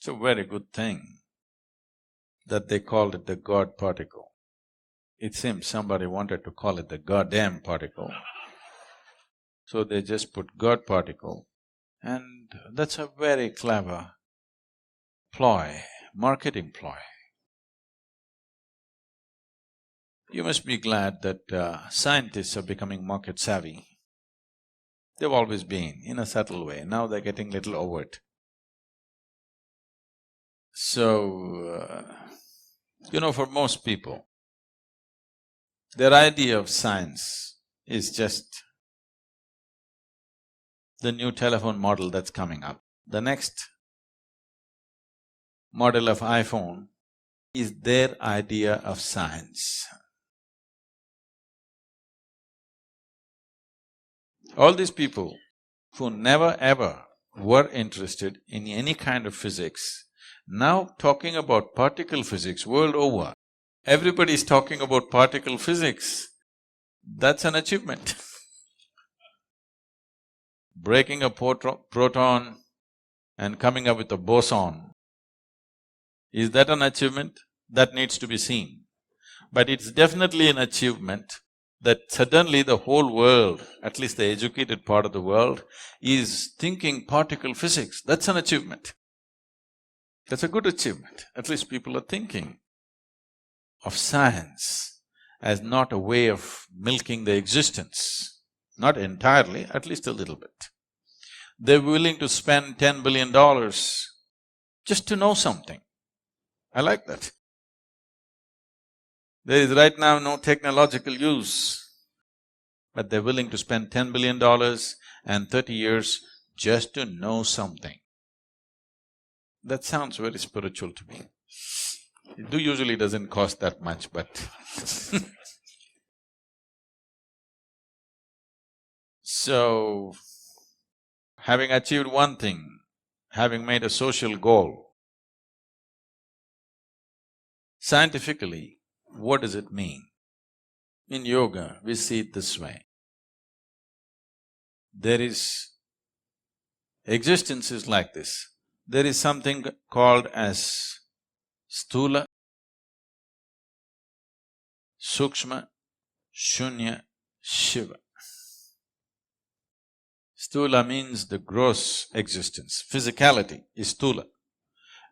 It's a very good thing that they called it the God particle. It seems somebody wanted to call it the goddamn particle, so they just put God particle, and that's a very clever ploy, marketing ploy. You must be glad that scientists are becoming market savvy. They've always been, in a subtle way, now they're getting little overt. So, for most people, their idea of science is just the new telephone model that's coming up. The next model of iPhone is their idea of science. All these people who never ever were interested in any kind of physics, now talking about particle physics world over, everybody is talking about particle physics. That's an achievement. Breaking a proton and coming up with a boson, is that an achievement? That needs to be seen. But it's definitely an achievement that suddenly the whole world, at least the educated part of the world, is thinking particle physics. That's an achievement. That's a good achievement. At least people are thinking of science as not a way of milking the existence. Not entirely, at least a little bit. They're willing to spend $10 billion just to know something. I like that. There is right now no technological use, but they're willing to spend $10 billion and 30 years just to know something. That sounds very spiritual to me. It usually doesn't cost that much, but So, having achieved one thing, having made a social goal, scientifically, what does it mean? In yoga, we see it this way. Existence is like this. There is something called as sthula, sukshma, shunya, shiva. Sthula means the gross existence, physicality is sthula.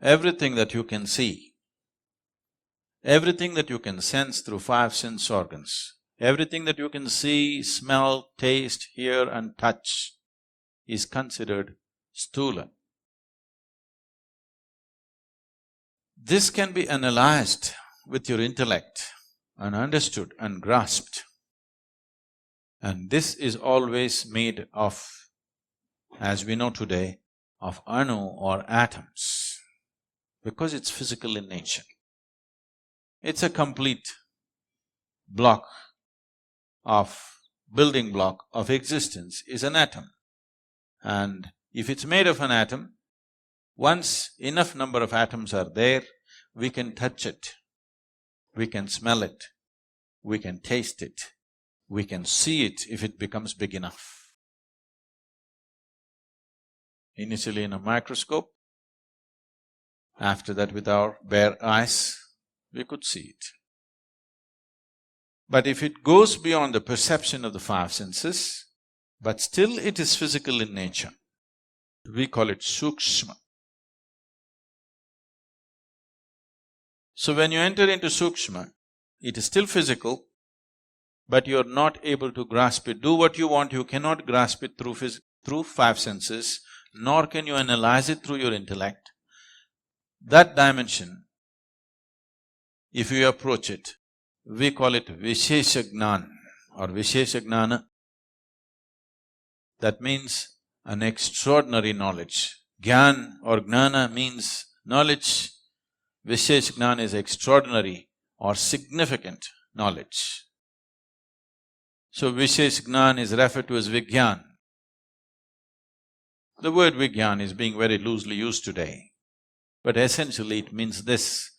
Everything that you can see, everything that you can sense through five sense organs, everything that you can see, smell, taste, hear and touch is considered sthula. This can be analyzed with your intellect and understood and grasped. And this is always made of, as we know today, of anu or atoms, because it's physical in nature. It's a complete building block of existence is an atom. And if it's made of an atom, once enough number of atoms are there, we can touch it, we can smell it, we can taste it, we can see it if it becomes big enough. Initially in a microscope, after that with our bare eyes, we could see it. But if it goes beyond the perception of the five senses, but still it is physical in nature, we call it sukshma. So when you enter into sukshma, it is still physical, but you're not able to grasp it. Do what you want, you cannot grasp it through five senses, nor can you analyze it through your intellect. That dimension, if you approach it, we call it visheshagnan or visheshagnana. That means an extraordinary knowledge. Gyan or gnana means knowledge, visheshagnan is extraordinary or significant knowledge. So visheshagnan is referred to as vigyan. The word vigyan is being very loosely used today, but essentially it means this: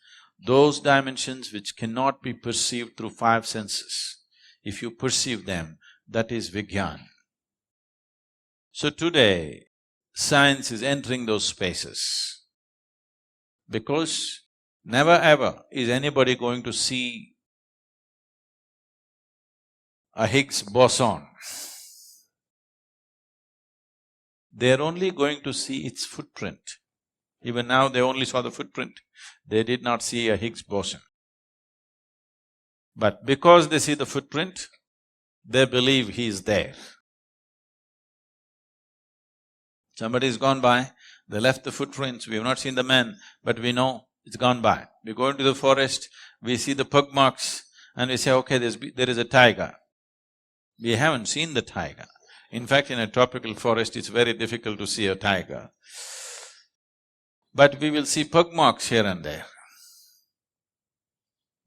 those dimensions which cannot be perceived through five senses, if you perceive them, that is vigyan. So today, science is entering those spaces. Because never ever is anybody going to see a Higgs boson. They're only going to see its footprint. Even now they only saw the footprint, they did not see a Higgs boson. But because they see the footprint, they believe he is there. Somebody's gone by, they left the footprints, we have not seen the man, but we know it's gone by. We go into the forest, we see the pug marks and we say, okay, there is a tiger. We haven't seen the tiger. In fact, in a tropical forest, it's very difficult to see a tiger. But we will see pug marks here and there.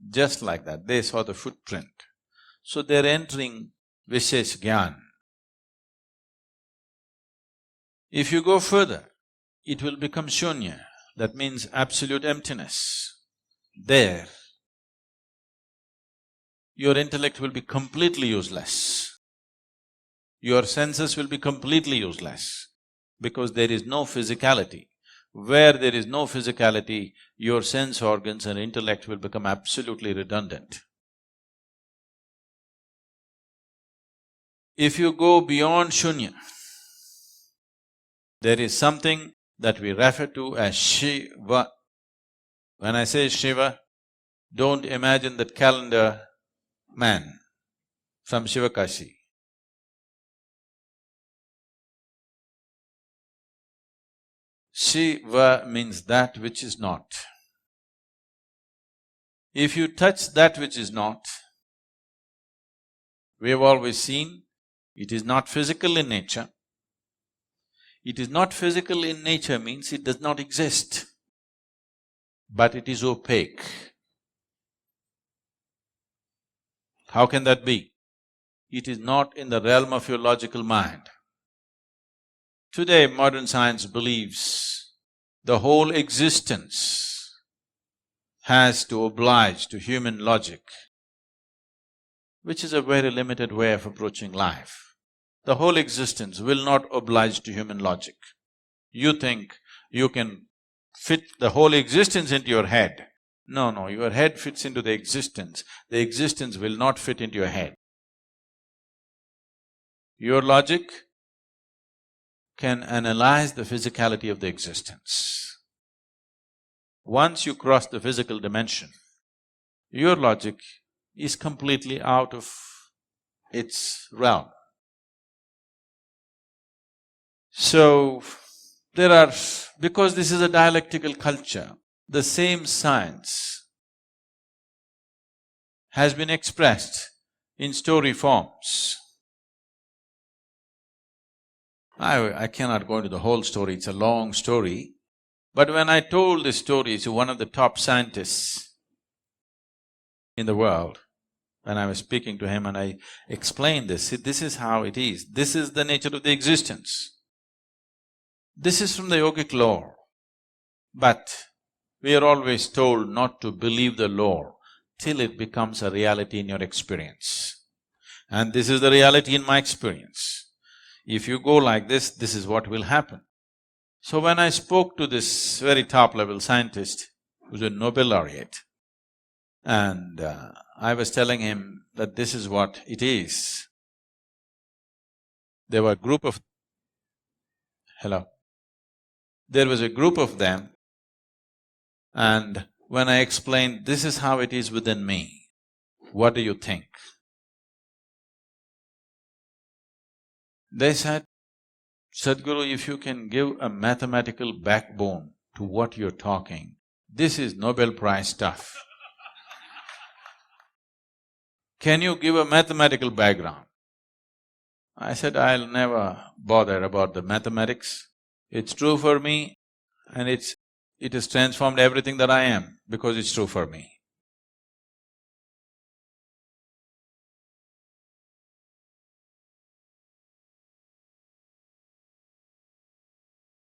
Just like that, they saw the footprint. So they're entering Vishesh Gyan. If you go further, it will become shunya, that means absolute emptiness. There, your intellect will be completely useless. Your senses will be completely useless, because there is no physicality. Where there is no physicality, your sense organs and intellect will become absolutely redundant. If you go beyond shunya, there is something that we refer to as Shiva. When I say Shiva, don't imagine that calendar man from Shivakashi. Shiva means that which is not. If you touch that which is not, we have always seen, it is not physical in nature. It is not physical in nature means it does not exist, but it is opaque. How can that be? It is not in the realm of your logical mind. Today, modern science believes the whole existence has to oblige to human logic, which is a very limited way of approaching life. The whole existence will not oblige to human logic. You think you can fit the whole existence into your head. No, your head fits into the existence will not fit into your head. Your logic can analyze the physicality of the existence. Once you cross the physical dimension, your logic is completely out of its realm. So, because this is a dialectical culture, the same science has been expressed in story forms. I cannot go into the whole story, it's a long story. But when I told this story to one of the top scientists in the world, when I was speaking to him and I explained this, see, this is how it is, this is the nature of the existence. This is from the yogic lore, but we are always told not to believe the lore till it becomes a reality in your experience. And this is the reality in my experience. If you go like this is what will happen. So when I spoke to this very top-level scientist, who's a Nobel laureate, and I was telling him that this is what it is, there were a group of… Hello? There was a group of them, and when I explained, this is how it is within me, what do you think? They said, Sadhguru, if you can give a mathematical backbone to what you're talking, this is Nobel Prize stuff. Can you give a mathematical background? I said, I'll never bother about the mathematics. It's true for me and it has transformed everything that I am because it's true for me.